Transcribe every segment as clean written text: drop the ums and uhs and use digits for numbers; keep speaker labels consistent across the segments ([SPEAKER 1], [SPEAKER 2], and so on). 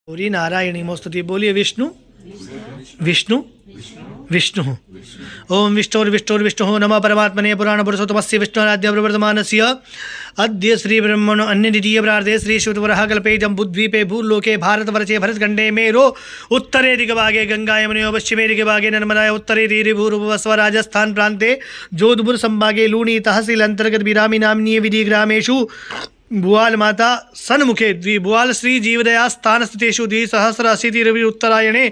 [SPEAKER 1] गौरी नारायणी मोस्तुति। बोलिए विष्णु विष्णु विष्णु। ओम विष्णुर्विष्णुर्विष्णु नमः परमात्मने पुराण पुरुषोत्तमस्य विष्णुराद्य प्रवर्तमानस्य अद्य श्री ब्रह्मणो अन्य द्वितीय प्रार्थे श्री शिववरः कल्पे जम्बूद्वीपे भूलोके भारतवर्षे भरतखण्डे मेरो उत्तरे दिग्भागे गंगा यमुनयोः पश्चिमे दिग्भागे नर्मदायाः उत्तरे तीरे भूर्भुवस्व राजस्थान प्रान्ते जोधपुर संभागे लूणी तहसील अंतर्गत बिरामी नाम्नीय विधि ग्रामेषु भुआल माता सन्मुखे भुआल श्री जीवदया स्थान स्थितेषु द्विसहस्राशीतिरवि उत्तरायणे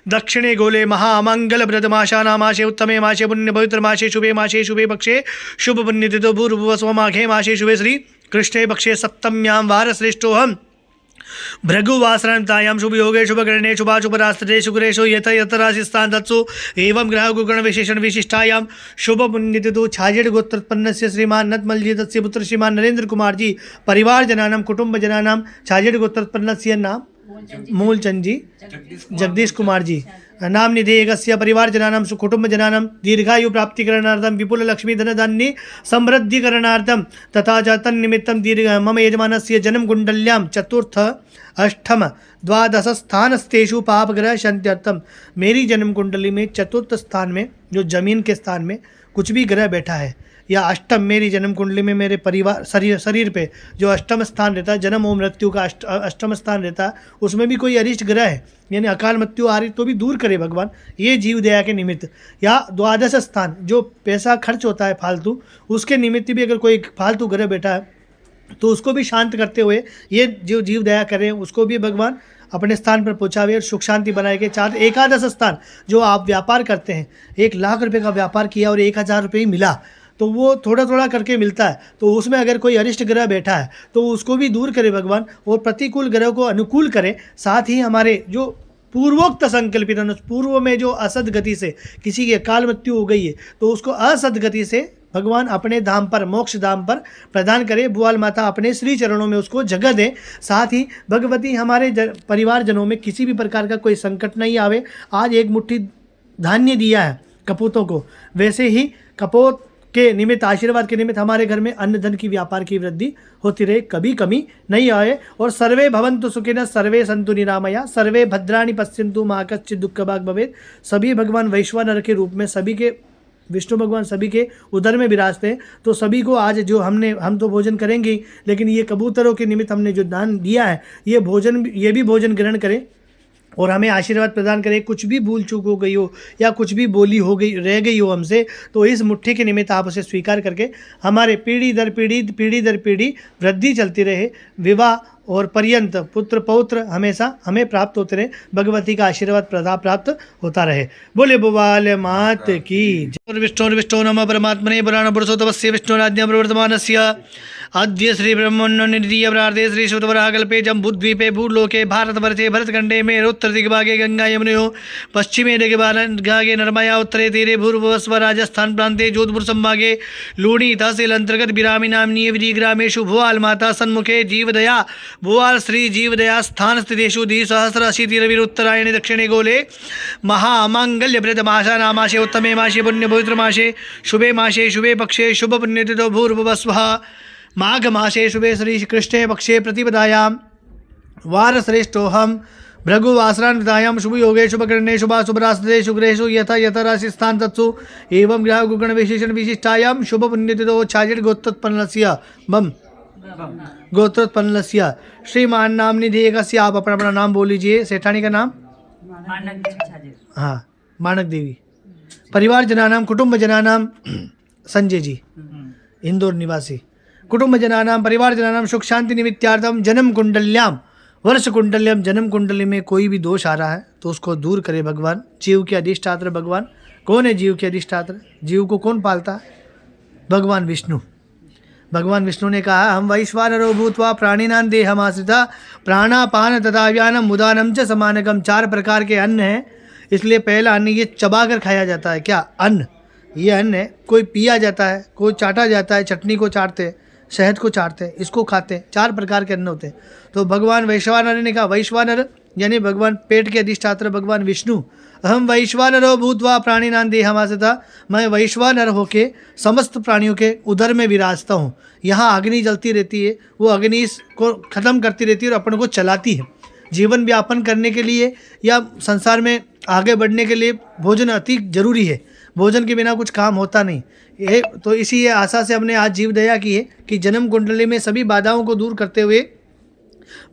[SPEAKER 1] दक्षिणे गोले महामंगलप्रदमाशानामाशे उत्तमे मासे पुण्य पवित्र मासे शुभे मासे शुभे पक्षे शुभ पुण्यतिथो भूर्भुवस्व माघे मासे शुभे श्री कृष्णे पक्षे सप्तम्यां वार श्रेष्ठोऽहम् भृगुवासरतायां शुभ योगे शुभकरणे शुभाशुभरास्त्रे शुक्रेशो यथ यथ राशिस्थान तत्सु एवं ग्रह गुगण विशेषण विशिष्टायां शुभ पुण्यतिथु छाजेड गोत्रोत्पन्नस्य श्रीमान नतमलजी तस्य पुत्र श्रीमान नरेंद्र कुमार जी परिवार जनानां कुटुंब जनानां छाजेड गोत्रोत्पन्नस्य नाम मूलचंद जी जगदीश कुमार जी नाम निधेयकस्य परिवार जनानां कुटुंब जनानां दीर्घायु प्राप्तिकरणार्थं विपुल लक्ष्मी धनधान्ये समृद्धिकरणार्थं तथा च तन्निमित्तं दीर्घ मम यजमानस्य जन्म कुंडल्यां चतुर्थ अष्टम द्वादश स्थानस्थेषु पापग्रह शांत्यर्थम मेरी जन्म कुंडली में चतुर्थ स्थान में जो जमीन के स्थान में कुछ भी ग्रह बैठा है या अष्टम मेरी जन्म कुंडली में मेरे परिवार शरीर पे जो अष्टम स्थान रहता है जन्म और मृत्यु का अष्टम स्थान रहता है उसमें भी कोई अरिष्ट ग्रह है यानी अकाल मृत्यु आ रही तो भी दूर करे भगवान ये जीव दया के निमित्त। या द्वादश स्थान जो पैसा खर्च होता है फालतू उसके निमित्त भी अगर कोई फालतू ग्रह बैठा है तो उसको भी शांत करते हुए ये जो जीव दया कर रहे हैं उसको भी भगवान अपने स्थान पर पहुँचावे और सुख शांति बनाए के। चार एकादश स्थान जो आप व्यापार करते हैं 1,00,000 रुपये का व्यापार किया और 1,000 रुपये ही मिला तो वो थोड़ा थोड़ा करके मिलता है तो उसमें अगर कोई अरिष्ट ग्रह बैठा है तो उसको भी दूर करे भगवान और प्रतिकूल ग्रह को अनुकूल करे। साथ ही हमारे जो पूर्वोक्त संकल्पित पूर्व में जो असद गति से किसी की अकाल मृत्यु हो गई है तो उसको असद गति से भगवान अपने धाम पर मोक्ष धाम पर प्रदान करे। भुआल माता अपने श्री चरणों में उसको जगह दे। साथ ही भगवती हमारे परिवार जनों में किसी भी प्रकार का कोई संकट नहीं आवे। आज एक मुट्ठी धान्य दिया है कपूतों को वैसे ही कपोत के निमित्त आशीर्वाद के निमित्त हमारे घर में अन्न धन की व्यापार की वृद्धि होती रहे कभी कमी नहीं आए। और सर्वे भवन्तु सुखिनः सर्वे सन्तु निरामया सर्वे भद्राणि पश्यन्तु मा कश्चित् दुःखभाग् भवेत्। सभी भगवान वैश्वानर के रूप में सभी के विष्णु भगवान सभी के उदर में विराजते हैं तो सभी को आज जो हम तो भोजन करेंगे लेकिन ये कबूतरों के निमित्त हमने जो दान दिया है ये भी भोजन ग्रहण करें और हमें आशीर्वाद प्रदान करे। कुछ भी भूल चूक हो गई हो या कुछ भी बोली हो गई रह गई हो हमसे तो इस मुट्ठी के निमित्त आप उसे स्वीकार करके हमारे पीढ़ी दर पीढ़ी वृद्धि चलती रहे। विवाह और पर्यंत पुत्र पौत्र हमेशा हमें प्राप्त होते रहे। भगवती का आशीर्वाद प्राप्त होता रहे। बोले भुआल मात की जय। विष्णु नमः परमात्मने पुराण पुरुषोत्तमस्य विष्णुराज्ञा प्रवर्तमानस्य अद्य श्री ब्रह्मण्यो निधीय प्रार्थे श्री शिववरः कल्पे जम्बूद्वीपे भूलोके भारतवर्षे भरतखण्डे मेरु उत्तर दिग्भागे गंगा यमुनयोः पश्चिमे दिग्भागे नर्मदा उत्तरे तीरे भूर्भुवस्व राजस्थान प्रान्ते जोधपुर संभागे लूणी तहसील अंतर्गत बिरामी नाम्नीय विधि ग्रामेषु भुआल माता सन्मुखे जीवदया भुआल श्री जीवदया स्थान स्थितेषु द्विसहस्राशीतिरवि उत्तरायणे दक्षिणे गोले महामंगल्यप्रदमाशा नामाशे उत्तमे मासे पुण्य पवित्र मासे शुभे पक्षे शुभ पुण्यतिथो भूर्भुवस्वः माघ मासे शुभे श्री कृष्णे पक्षे प्रतिपदायां वार श्रेष्ठोऽहम् भृगुवासरान्वितायां शुभ योगे शुभकरणे शुभाशुभरास्त्रे शुक्रेषु यथा यथा राशिस्थान तत्सु एवं ग्रह गुगण विशेषण विशिष्टायां शुभ पुण्यतिथो छाजेड गोत्रोत्पन्नस्य गोत्रोत्पन्नस्य श्रीमान नाम निधेयकस्य। आप अपना नाम बोल लीजिए। सेठानी का नाम हाँ मानक देवी। परिवार जनानां कुटुंब जनानां संजय जी इंदौर निवासी। कुटुंब जनानां परिवार जनानां सुख शांति निमित्तार्थम जन्म कुंडल्याम वर्ष कुंडल्यम जन्म कुंडली में कोई भी दोष आ रहा है तो उसको दूर करे भगवान। जीव के अधिष्ठात्र भगवान कौन है? जीव के अधिष्ठात्र जीव को कौन पालता है? भगवान विष्णु। भगवान विष्णु ने कहा हम वैश्वानरो भूत्वा प्राणिनां देहमाश्रिता प्राणापान तथा व्यानम मुदानम च समानकम। 4 प्रकार के अन्न हैं इसलिए पहला अन्न ये चबा कर खाया जाता है। क्या अन्न? ये अन्न है। कोई पिया जाता है, कोई चाटा जाता है, चटनी को चाटते हैं, शहद को चाटते हैं, इसको खाते हैं। 4 प्रकार के अन्न होते हैं। तो भगवान वैश्वानर ने कहा वैश्वानर यानी भगवान पेट के अधिष्ठात्र भगवान विष्णु अहम वैश्वानरो भूत्वा प्राणिनां देहमाश्रिता। मैं वैश्वानर होके समस्त प्राणियों के उदर में विराजता हूँ। यहाँ अग्नि जलती रहती है वो अग्नि को खत्म करती रहती है और अपन को चलाती है। जीवन व्यापन करने के लिए या संसार में आगे बढ़ने के लिए भोजन अति जरूरी है। भोजन के बिना कुछ काम होता नहीं। ये तो इसी आशा से हमने आज जीव दया की है कि जन्म कुंडली में सभी बाधाओं को दूर करते हुए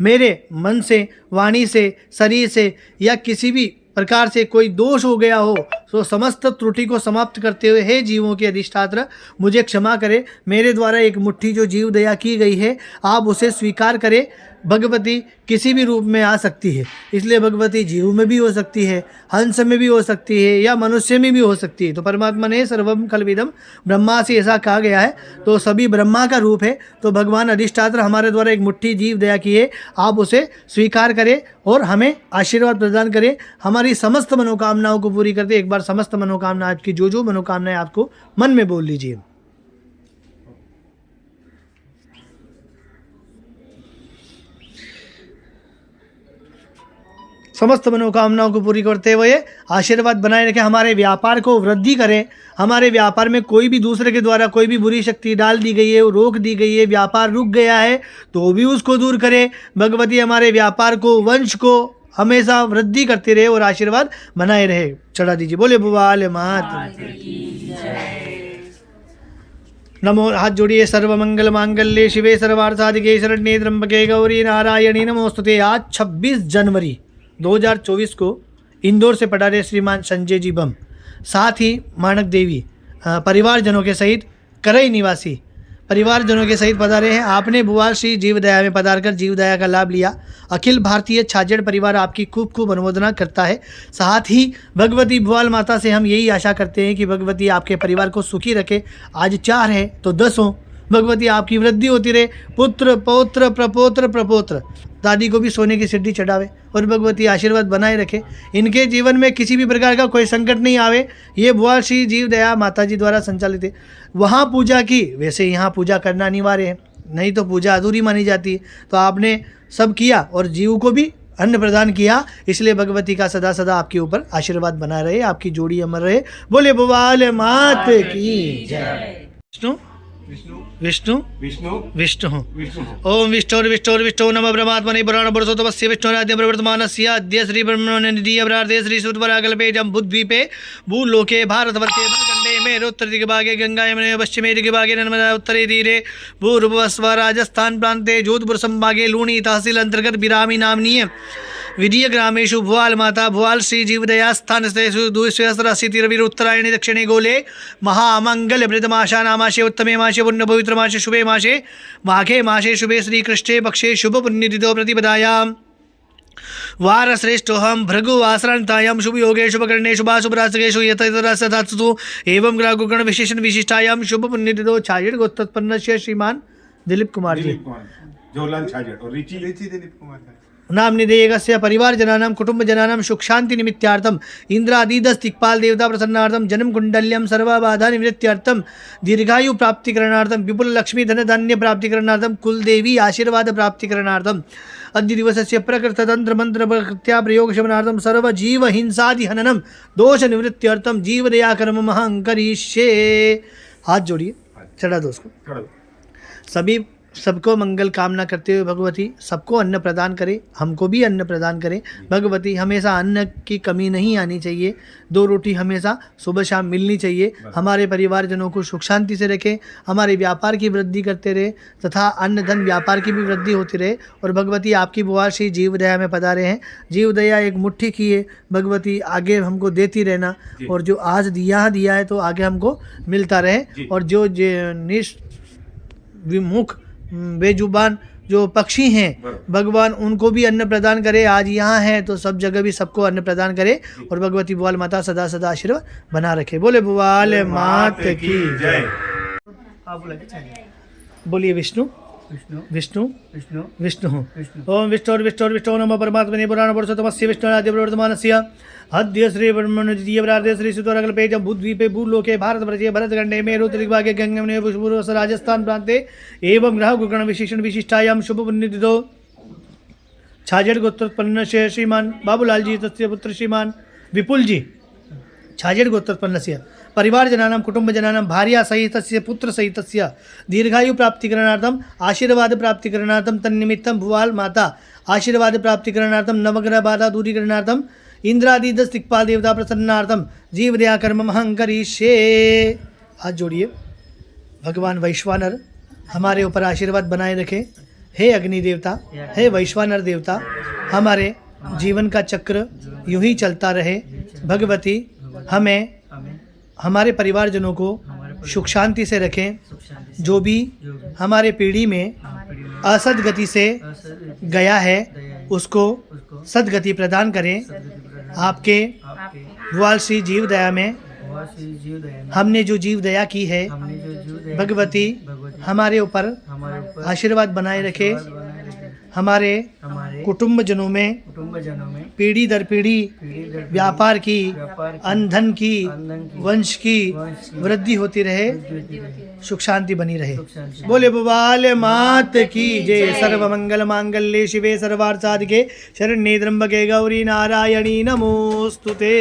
[SPEAKER 1] मेरे मन से, वाणी से, शरीर से या किसी भी प्रकार से कोई दोष हो गया हो तो समस्त त्रुटि को समाप्त करते हुए हे जीवों के अधिष्ठात्र मुझे क्षमा करे। मेरे द्वारा एक मुट्ठी जो जीव दया की गई है आप उसे स्वीकार करें। भगवती किसी भी रूप में आ सकती है, इसलिए भगवती जीव में भी हो सकती है, हंस में भी हो सकती है या मनुष्य में भी हो सकती है। तो परमात्मा ने सर्वम खलविदम ब्रह्मा से ऐसा कहा गया है, तो सभी ब्रह्मा का रूप है। तो भगवान अधिष्ठात्र हमारे द्वारा एक मुट्ठी जीव दया की है, आप उसे स्वीकार करें और हमें आशीर्वाद प्रदान करें, हमारी समस्त मनोकामनाओं को पूरी करते। एक बार समस्त मनोकामना आपकी जो मनोकामनाएं आपको मन में बोल लीजिए। समस्त मनोकामनाओं को पूरी करते हुए आशीर्वाद बनाए रखें, हमारे व्यापार को वृद्धि करें। हमारे व्यापार में कोई भी दूसरे के द्वारा कोई भी बुरी शक्ति डाल दी गई है, रोक दी गई है, व्यापार रुक गया है तो भी उसको दूर करें। भगवती हमारे व्यापार को, वंश को हमेशा वृद्धि करते रहे और आशीर्वाद बनाए रहे। चढ़ा दीजिए। बोले भुवाले मात नमो। हाथ जोड़िए। सर्वमंगल मांगल्ये शिवे सर्वार्थसाधिके शरण्ये त्र्यंबके गौरी नारायणी नमोस्तुते। आज 26 जनवरी 2024 को इंदौर से पधारे श्रीमान संजय जी बम, साथ ही मानक देवी परिवारजनों के सहित, करई निवासी परिवारजनों के सहित पधारे हैं। आपने भुवाल श्री जीव दया में पधारकर जीव दया का लाभ लिया। अखिल भारतीय छाजेड़ परिवार आपकी खूब खूब अनुमोदना करता है। साथ ही भगवती भुवाल माता से हम यही आशा करते हैं कि भगवती आपके परिवार को सुखी रखे। आज 4 है तो 10 हो। भगवती आपकी वृद्धि होती रहे। पुत्र, पौत्र, प्रपौत्र, प्रपौत्र, दादी को भी सोने की सिद्धि चढ़ावे और भगवती आशीर्वाद बनाए रखे। इनके जीवन में किसी भी प्रकार का कोई संकट नहीं आवे। ये भुवाल श्री जीव दया माता जी द्वारा संचालित है। वहाँ पूजा की, वैसे यहाँ पूजा करना अनिवार्य है, नहीं तो पूजा अधूरी मानी जाती है। तो आपने सब किया और जीव को भी अन्न प्रदान किया, इसलिए भगवती का सदा सदा आपके ऊपर आशीर्वाद बना रहे, आपकी जोड़ी अमर रहे। बोले भुवाल मात की जय। विष्णु विष्णु विष्णु विष्णु ओम विष्णु नमः ब्रह्मात्मने पुराण पुरुषोत्तमस्य विष्णुराद्य प्रवर्तमानस्य अद्य श्री ब्रह्मण्य अवराधे श्री सुतपराकल्पे जम्बुद्वीपे भूलोके भारतवर्षे भूखंडे मेरुत्तर दिग्भागे गंगा यमुने पश्चिमे दिग्भागे नर्मदा उत्तरे तीरे पूर्वस्व राजस्थान प्रान्ते जोधपुर संभागे लूणी तहसील अंतर्गत बिरामी नामनीय विधीय ग्रामेषु भुवाल माता भुवाल श्री जीवदया स्थान द्विसहस्राशीतिरविर उत्तरायणी दक्षिणे गोले महामंगल वृतमाशा नामाशे उत्तमे माशे पुण्य पवित्र माशे शुभे माशे माघे माशे शुभे श्री कृष्णे पक्षे शुभ पुण्यतिथो प्रतिपदायां वार श्रेष्ठोहम भृगु आश्रांतायां शुभ योगे शुभ करणे शुभाशुभ रासकेषु यथातु एवं ग्राहगुगण विशेषण विशिष्टायां शुभ पुण्यतिथो छाजेड़ गोत्रोत्पन्नस्य श्रीमान दिलीप कुमार जी
[SPEAKER 2] जोरलाल छाजेड़ और रिची दिलीप कुमार
[SPEAKER 1] नाम निधेयकस्य परिवारजनानां कुटुंबजनानां सुखशांति निमित्तार्थम इंद्रादिदस दिक्पाल देवता प्रसन्नार्थम जन्म कुंडल्यम सर्वबाधा निवृत्त्यर्थम दीर्घायु प्राप्तिकरणार्थम विपुल लक्ष्मी धन धान्य प्राप्तिकरणार्थम कुलदेवी आशीर्वाद प्राप्तिकरणार्थम अद्य दिवसस्य प्रकृत तंत्र मंत्र प्रकृत्या प्रयोग शमनार्थम सर्व जीव हिंसादि हननम दोष निवृत्त्यर्थम जीव दया कर्म महंकरिष्ये। हाथ जोड़िए, चढ़ा दो उसको। सभी सबको मंगल कामना करते हुए भगवती सबको अन्न प्रदान करे, हमको भी अन्न प्रदान करें। भगवती हमेशा अन्न की कमी नहीं आनी चाहिए, 2 रोटी हमेशा सुबह शाम मिलनी चाहिए। हमारे परिवारजनों को सुख शांति से रखें, हमारे व्यापार की वृद्धि करते रहे तथा अन्न धन व्यापार की भी वृद्धि होती रहे। और भगवती आपकी बुआ श्री जीव दया में पधारे हैं। जीव दया एक मुट्ठी की है, भगवती आगे हमको देती रहना और जो आज दिया है तो आगे हमको मिलता रहे। और जो निष्विमुख बेजुबान जो पक्षी हैं भगवान उनको भी अन्न प्रदान करे। आज यहाँ है तो सब जगह भी सबको अन्न प्रदान करे और भगवती भुवाल माता सदा सदा आशीर्वाद बना रखे। बोले भुवाल मात की जय। बोलिए विष्णु विष्णु विष्णु विष्णु विष्णु ओम विष्णु नमः परमात्मने पुराण पुरुषोत्तमस्य विष्णुराद्य प्रवर्तमानस्य अद्य श्री ब्रह्मण्य द्वितीयवरार्धे श्री सुतपराकल्पे जम्बूद्वीपे भूलोके भारतवर्षे भरतखंडे मेरुत्तर दिग्भागे गंगयमुने पूर्वस्व राजस्थान प्रान्ते एवं ग्राहगुगण विशेषण विशिष्टायां शुभ पुण्यतिथो छाजेड़ गोत्रोत्पन्नस्य श्रीमान बाबूलाल जी तस्य पुत्र श्रीमान विपुल जी छाजेड़ गोत्रोत्पन्नस्य परिवारजनानां कुटुम्बजनानां भार्यासहितस्य पुत्रसहितस्य दीर्घायुप्राप्तिकरणार्थम् आशीर्वादप्राप्तिकरणार्थं तन्निमित्तं भुवाल माता आशीर्वादप्राप्तिकरणार्थं नवग्रहबाधा दूरीकरणार्थं इंद्रादि 10 दिक्पाल देवता प्रसन्नार्थम जीवदया कर्म महं करिष्ये। हाथ जोड़िए। भगवान वैश्वानर हमारे ऊपर आशीर्वाद बनाए रखे। हे अग्नि देवता, हे वैश्वानर देवता, हमारे जीवन का चक्र यूं ही चलता रहे। भगवती हमें हमारे परिवारजनों को सुख शांति से रखें। जो भी हमारे पीढ़ी में असदगति से गया है उसको सदगति प्रदान करें। आपके भुवाल श्री जीव दया में हमने जो जीव दया की है, भगवती हमारे ऊपर आशीर्वाद बनाए रखे। हमारे कुटुंबजनों में पीढ़ी दर पीढ़ी व्यापार की, अनधन की, वंश की वृद्धि होती रहे, सुख शांति बनी रहे। बोले भुवाल मात की जय। सर्व मंगल मांगल्ये शिवे सर्वार्थ साधिके शरण्ये त्र्यंबके गौरी नारायणी नमोस्तुते।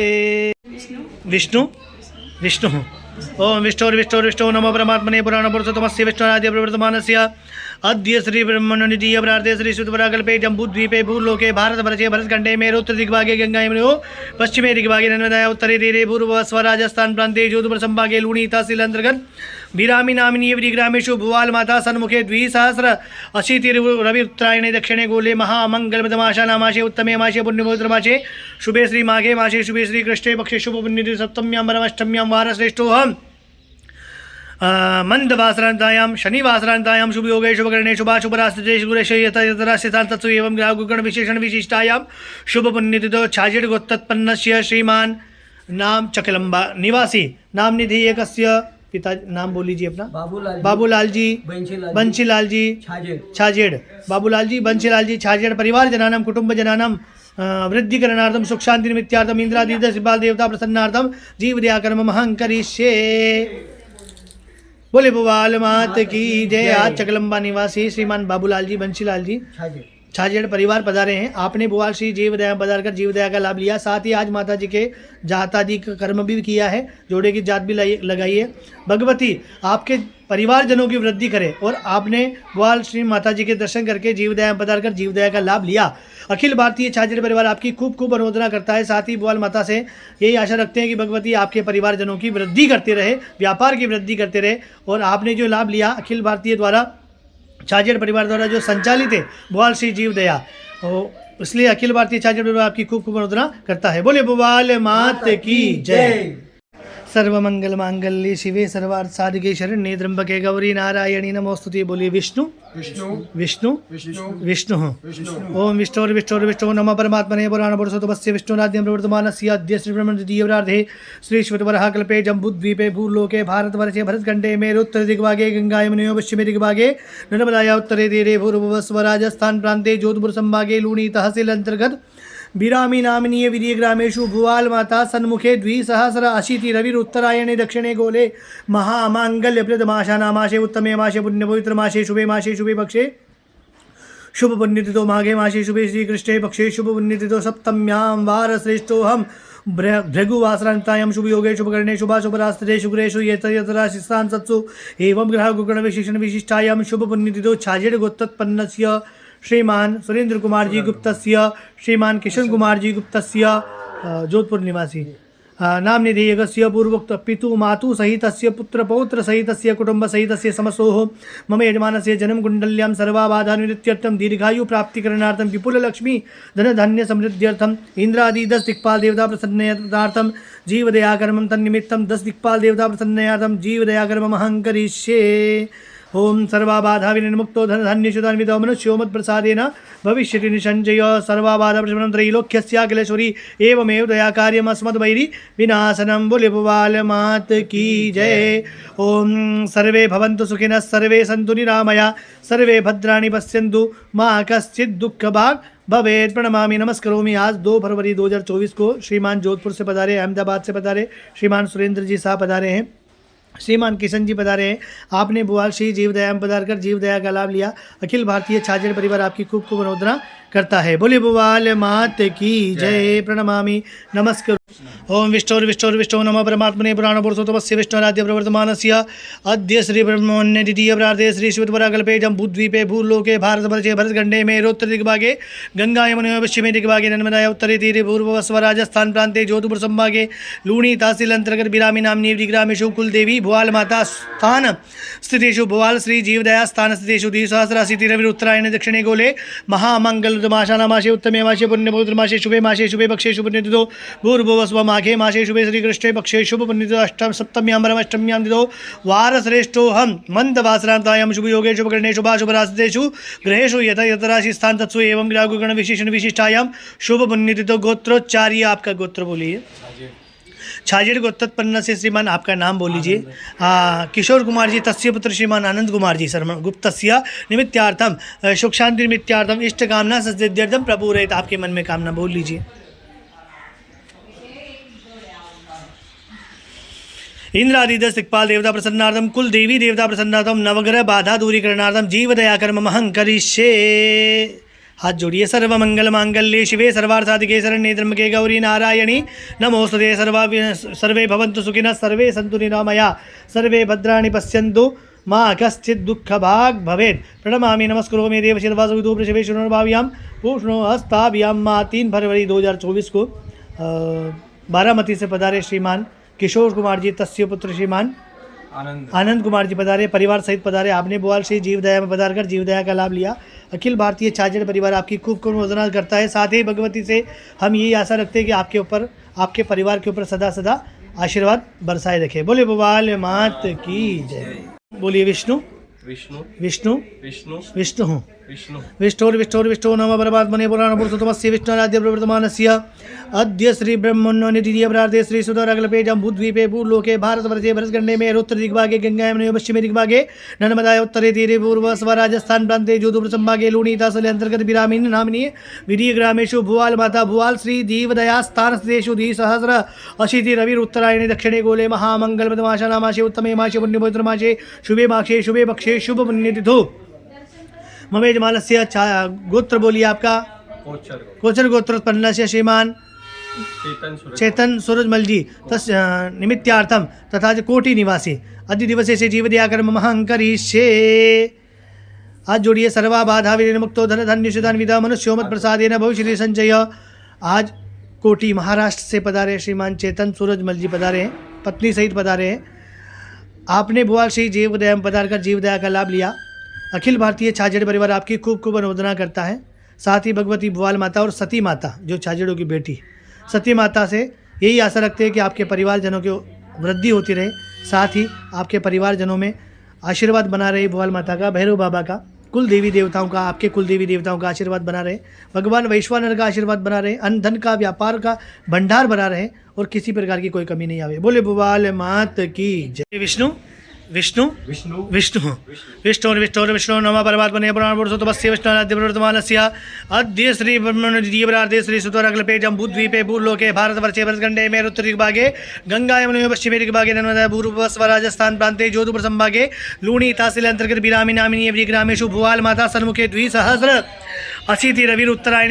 [SPEAKER 1] विष्णु विष्णु ओम विष्णु नमो परमात्मने पुराण पुरुषोत्तमस्य विष्णुराद्य प्रवर्तमानस्य अद्य श्री ब्रह्मणनिधीय प्रार्थे श्री सुतपराकल्पे जम्बूद्वीपे भूलोके भारतवर्षे भरतखण्डे मेरुत्तर दिग्भागे गंगायमुनयो पश्चिमे दिग्भागे नर्मदाया उत्तरे तीरे पूर्व स्वराजस्थान प्रान्ते जोधपुर संभागे लूणी तहसील अंतर्गत बिरामी नामिनी ग्रामेषु भुवाल माता सन्मुखे 2080 रवि उत्तरायणे दक्षिणे गोले महामंगलप्रदमाशानामाशे उत्तमे माशे पुण्यपवित्रमाशे शुभे श्री माघे माशे शुभे श्री कृष्णे पक्षे शुभ पुण्यति सप्तम्यां परमष्टम्यां वारश्रेष्ठोऽहम् मंदवासरान्तायां शनिवासरान्तायां शुभ योगे शुभकरणे शुभाशुभरास्ते शुभरेश यतरास्यतां तत्सु एवं ग्राहगुगण विशेषण विशिष्टायां शुभ पुण्यतिथो छाजेड गोत्रोत्पन्नस्य श्रीमान नाम चकलंबा निवासी नाम निधि एकस्य पिता नाम बोल लीजिए अपना। बाबूलाल जी बंशीलाल जी छाजेड। बाबूलाल जी बंशीलाल जी छाजेड। परिवार जनानां कुटुंब जनानां वृद्धिकरणार्थं सुख शांति निमित्तार्थं इंद्रादि 10 दिक्पाल देवता प्रसन्नार्थं जीवदया कर्म महं करिष्ये। बोले भुवाल मात की जय। आज चकलंबा निवासी श्रीमान बाबूलाल जी बंशीलाल जी छाजेड़ परिवार पधारे हैं। आपने भुवाल श्री जीवदया पधार कर जीवदया का लाभ लिया। साथ ही आज माता जी के जातादि का कर्म भी किया है, जोड़े की जात भी लगाई है। भगवती आपके परिवारजनों की वृद्धि करे और आपने भुवाल श्री माता जी के दर्शन करके जीवदया पधार कर जीवदया का लाभ लिया। अखिल भारतीय छाजेड़ परिवार आपकी खूब खूब अनुमोदना करता है। साथ ही भुवाल माता से यही आशा रखते हैं कि भगवती आपके परिवारजनों की वृद्धि करते रहे, व्यापार की वृद्धि करते रहे। और आपने जो लाभ लिया अखिल भारतीय द्वारा छाजेड़ परिवार द्वारा जो संचालित है भुवाल श्री जीव दया, इसलिए अखिल भारतीय छाजेड़ परिवार आपकी खूब खूब अनुमोदना करता है। बोले भुवाल मात की जय। सर्वमंगल मांगल्ये शिवे सर्वार्थ साधिके शरण्ये त्र्यंबके गौरी नारायणी नमोस्तुते। बोलिए विष्णु विष्णु विष्णु ओम विष्णु नमः परमात्मने पुराण पुरुषोत्तमस्य विष्णुराद्यं प्रवर्तमानस्य अद्य श्री ब्रह्मणनिधीय प्रार्थे श्री श्वेतवराहकल्पे जम्बूद्वीपे भूलोके भारतवर्षे भरतखण्डे मेरुत्तर दिग्भागे गंगायमुनयो पश्चिमे दिग्भागे नर्मदाया उत्तरे तीरे पूर्व स्वराजस्थान प्रान्ते जोधपुर संभागे लूणी तहसील अंतर्गत बिरामी नामिनीय विधि ग्रामेषु भुवाल माता सन्मुखे 2080 रविरुत्तरायणे दक्षिणे गोले महामांगल्यप्रदमाशानामाशे उत्तमे माशे पुण्यपवित्रमाशे शुभे पक्षे शुभ पुण्यतिथो माघे माशे शुभे श्रीकृष्णे पक्षे शुभ पुण्यतिथो सप्तम्यां वारश्रेष्ठोऽहम् भृगुवासरान्तायां शुभ योगे शुभकरणे शुभाशुभरास्ते शुक्रेषु यतराशिस्तान् सत्सु एवं ग्रहगुगण विशेषण विशिष्टायां शुभ पुण्यतिथो छाजेड़ गोत्रोत्पन्नस्य श्रीमान सुरेंद्र कुमार जी गुप्तस्य श्रीमान किशन कुमार जी गुप्तस्य जोधपुर निवासी नाम निधेयकस्य पूर्वोक्त पितु मातु सहितस्य पुत्र पौत्र सहितस्य कुटुंब सहितस्य समसोः मम यजमानस्य जन्म कुंडल्यां सर्वाबाधा निवृत्त्यर्थं दीर्घायु प्राप्तिकरणार्थं विपुल लक्ष्मी धन धान्य समृद्ध्यर्थं इंद्रादि 10 दिक्पाल देवता प्रसन्नतार्थं जीवदया कर्मं तन्निमित्तं 10 दिक्पाल देवता प्रसन्नतार्थं जीवदया कर्मं महं करिष्ये। ओम सर्वाबाधा विनिर्मुक्तो धन धान्यशुतान्वितो मनुष्यो मत्प्रसादेन भविष्यति निसञ्जय सर्वाबाधा प्रशमनं त्रैलोक्यस्याखिलेश्वरी एवमेव दया कार्यम् अस्मद्वैरि विनाशनं। बोले भुवाल मात की जय। ओम सर्वे भवन्तु सुखिनः सर्वे सन्तु निरामया सर्वे भद्राणि पश्यन्तु मा कश्चित् दुःखभाग् भवेत्। प्रणमामि नमस्करोमि। आज 2 फरवरी 2024 को श्रीमान जोधपुर से पधारे, अहमदाबाद से पधारे श्रीमान सुरेंद्र जी साहब पधारे हैं, श्रीमान किशन जी पधारे हैं। आपने भुवाल श्री जीवदया में पधार कर जीवदया का लाभ लिया। अखिल भारतीय छाजेड़ परिवार आपकी खूब खूब अनुमोदना करता है। बोले भुवाल मात की जय। प्रणमामि नमस्कार। ओम विष्णु नमः परमात्मने पुराणपुरुषोत्तमस्य विष्णुराद्य प्रवर्तमानस्य अद्य श्री ब्रह्मण्य द्वितीय प्रार्थे श्री शिवपराकल्पे जम्बूद्वीपे भूलोके भारतवर्षे भरतखण्डे मेरोत्तर दिग्भागे गंगा यमुना पश्चिमे दिग्भागे नर्मदाय उत्तरे तीरे पूर्वस्व राजस्थान प्रान्ते जोधपुर संभागे लूणी तहसील अंतर्गत बिरामी नाम्नी ग्रामेषु कुलदेवी भुवाल माता स्थान स्थितेषु भुवाल श्री जीवदया स्थान स्थितेषु द्विसहस्राशीतिरविरुत्तरायणे दक्षिणे गोले महामंगलमाशानामाशे उत्तमे मासे पुण्यपवित्रमासे शुभे मासे शुभे पक्षे शुभनिधितो भूर्भुवस्व माघे मासे शुभे श्रीकृष्णे पक्षे शुभपुण्यतिथो अष्टम सप्तम्यां परमष्टम्यां तिथौ वारश्रेष्ठोऽहं मन्दवासरान्तायां शुभयोगे शुभकरणे शुभाशुभराशितेषु ग्रहेषु यथा यथा राशि स्थान तत्सु एवं ग्राहगुगण विशेषण विशिष्टायां शुभपुण्यतिथो गोत्रोच्चार्य। आपका गोत्र बोलिए। छाजेड़ गोत्रोत्पन्न से श्रीमान आपका नाम बोल लीजिए। किशोर कुमार जी तस्य पुत्र श्रीमान आनंद कुमार जी शर्मा गुप्तस्य निमित्तार्थम सुख शांति निमित्तार्थम इष्ट कामना सिद्ध्यर्थम प्रपूरयित। आपके मन में कामना बोल लीजिए। इंद्रादिदस दिक्पाल देवता प्रसन्नार्थम कुल देवी देवता प्रसन्नार्थम नवग्रह बाधा दूरीकरणार्थम जीव दया कर्म महं करिष्ये। हाथ जोड़िए। सर्वमंगल मांगल्ये शिवे सर्वार्थसाधिके शरण्ये त्र्यंबके गौरी नारायणी नमोस्तुते। सर्वे भवन्तु सुखिनः सर्वे सन्तु निरामया सर्वे भद्राणि पश्यन्तु मां कश्चित् दुःखभाग् भवेत्। प्रणमामि नमस्करोमि देवशिरवासविदो वृषभेश्वरभाव्यां पूष्णो हस्ताभ्यां मां 3 फरवरी 2024 को बारामती से पधारे श्रीमान किशोर कुमार जी तस्य पुत्र श्रीमान आनंद कुमार जी पधारे, परिवार सहित पधारे। आपने बोआल श्री जीवदया में पधार कर जीवदया का लाभ लिया। अखिल भारतीय छाजेड़ परिवार आपकी खूब खूब वंदना करता है। साथ ही भगवती से हम यही आशा रखते हैं कि आपके ऊपर आपके परिवार के ऊपर सदा सदा आशीर्वाद बरसाए रखे। बोले बोआल मात की जय। बोलिए विष्णु
[SPEAKER 3] विष्णु
[SPEAKER 1] विष्णु
[SPEAKER 3] विष्णु
[SPEAKER 1] विष्णु हूँ
[SPEAKER 3] विष्णु
[SPEAKER 1] विष्णु नमः परमात्मने पुराणपुरुषोत्तमस्य विष्णुराद्य प्रवर्तमानस्य अद्य श्री ब्रह्मण्य द्वितीय प्रार्थे श्री सुदराकल्पे जम्बूद्वीपे भूलोके भारतवर्षे भरतखण्डे मेरोत्तर दिग्भागे गंगा यमुना पश्चिमे दिग्भागे नर्मदाय उत्तरे तीरे पूर्वस्व राजस्थान प्रान्ते जोधपुर संभागे लूणी तहसील अंतर्गत बिरामी नाम्नि विधि ग्रामेषु भुवाल माता भुवाल श्री जीवदया स्थान स्थितेषु द्विसहस्राशीतिरविरुत्तरायणे दक्षिणे गोले महामंगलमाशानामाशे उत्तमे मासे पुण्यपवित्रमासे शुभे मासे शुभे पक्षे शुभ पुण्यतिथौ मम यजमानस्य गोत्र बोलिए। आपका कोचर गोत्रोत्पन्न से श्रीमान चेतन सूरजमल जी तस् निमित्तार्थम तथा च कोटि निवासी अद्य दिवसे से जीवदया कर्म महं करिष्ये। आज जोड़िए। सर्वा बाधा विनिर्मुक्तो धन धन्य सुधान्विता मनुष्यो मत प्रसादेन भविष्यति संचय। आज कोटि महाराष्ट्र से पधारे श्रीमान चेतन सूरजमल जी पधारे हैं, पत्नी सहित पधारे हैं। आपने भुवाल श्री जीवदया में पधार कर जीवदया का लाभ लिया। अखिल भारतीय छाजेड़ परिवार आपकी खूब खूब अनुमोदना करता है। साथ ही भगवती भुवाल माता और सती माता जो छाजेड़ों की बेटी सती माता से यही आशा रखते हैं कि आपके परिवारजनों की वृद्धि होती रहे। साथ ही आपके परिवारजनों में आशीर्वाद बना रहे भुवाल माता का, भैरव बाबा का, कुल देवी देवताओं का, आपके कुल देवी देवताओं का आशीर्वाद बना रहे। भगवान वैश्वानर का आशीर्वाद बना रहे। अन्न धन का व्यापार का भंडार बना रहे और किसी प्रकार की कोई कमी नहीं आवे। बोले भुवाल मात की जय। विष्णु विष्णु
[SPEAKER 2] विष्णु
[SPEAKER 1] विष्णु विष्णु नमः परमात्मने पुराणपुरुषोत्तमस्य विष्णुराद्य प्रवर्तमानस्य अद्य श्री ब्रह्मण्य द्वितीय प्रार्थे श्री सुदराकल्पे जम्बूद्वीपे भूलोके भारतवर्षे भरतखण्डे मेरोत्तर दिग्भागे गंगा यमुना पश्चिमे दिग्भागे नर्मदा पूर्वस्व राजस्थान प्रान्ते जोधपुर संभागे लूणी तहसील अंतर्गत बिरामी नाम्नि ग्रामेषु भुवाल माता सन्मुखे 2,000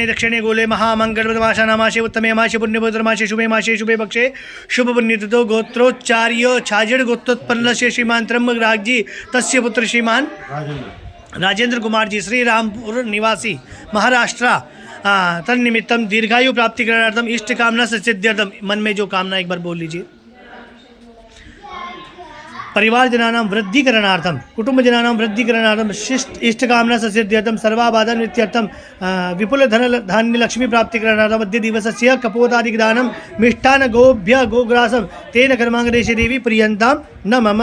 [SPEAKER 1] दक्षिणे गोले महामंगलमाशानामाशे उत्तमे मासे पुण्यपवित्रमासे शुभे मासे शुभे पक्षे शुभ पुण्यतिथौ गोत्रोच्चार्य छाजेड़ गोत्रोत्पन्न से श्रीमान त्र्यंबकराज जी तस्य पुत्र श्रीमान राजेंद्र कुमार जी श्री रामपुर निवासी महाराष्ट्र तन्निमित्तम दीर्घायु प्राप्ति करणार्थम इष्ट कामना सिद्ध्यर्थम। मन में जो कामना एक बार बोल लीजिए। परिवारजनानां वृद्धिकरणार्थम कुटुंबजनानां वृद्धिकरणार्थम शिष्ट इष्टकामना सिद्ध्यर्थम सर्वाबाधा नित्यर्थम विपुल धन धान्य लक्ष्मी प्राप्तिकरणार्थम अद्य दिवसस्य कपोतादिदानं मिष्टान गोभ्य गोग्रासम तेन कर्मांगदेशे देवी प्रियंतां न मम।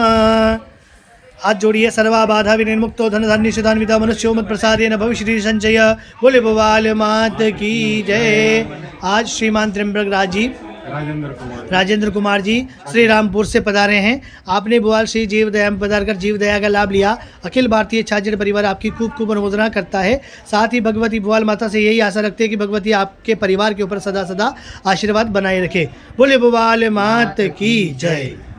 [SPEAKER 1] हाथ जोड़िए। सर्वाबाधा विनिर्मुक्तो धन धान्य सुधान्विता मनुष्यो मत प्रसादेन भविष्यति संचय। बोले भुवाल मात की जय। आज श्रीमान त्र्यंबकराज जी राजेंद्र कुमार जी श्री रामपुर से पधारे हैं। आपने भुवाल श्री जीवदया में पधार कर जीवदया का लाभ लिया। अखिल भारतीय छाजेड़ परिवार आपकी खूब खूब अनुमोदना करता है। साथ ही भगवती भुवाल माता से यही आशा रखते हैं कि भगवती आपके परिवार के ऊपर सदा सदा आशीर्वाद बनाए रखे। बोले भुवाल मात की जय।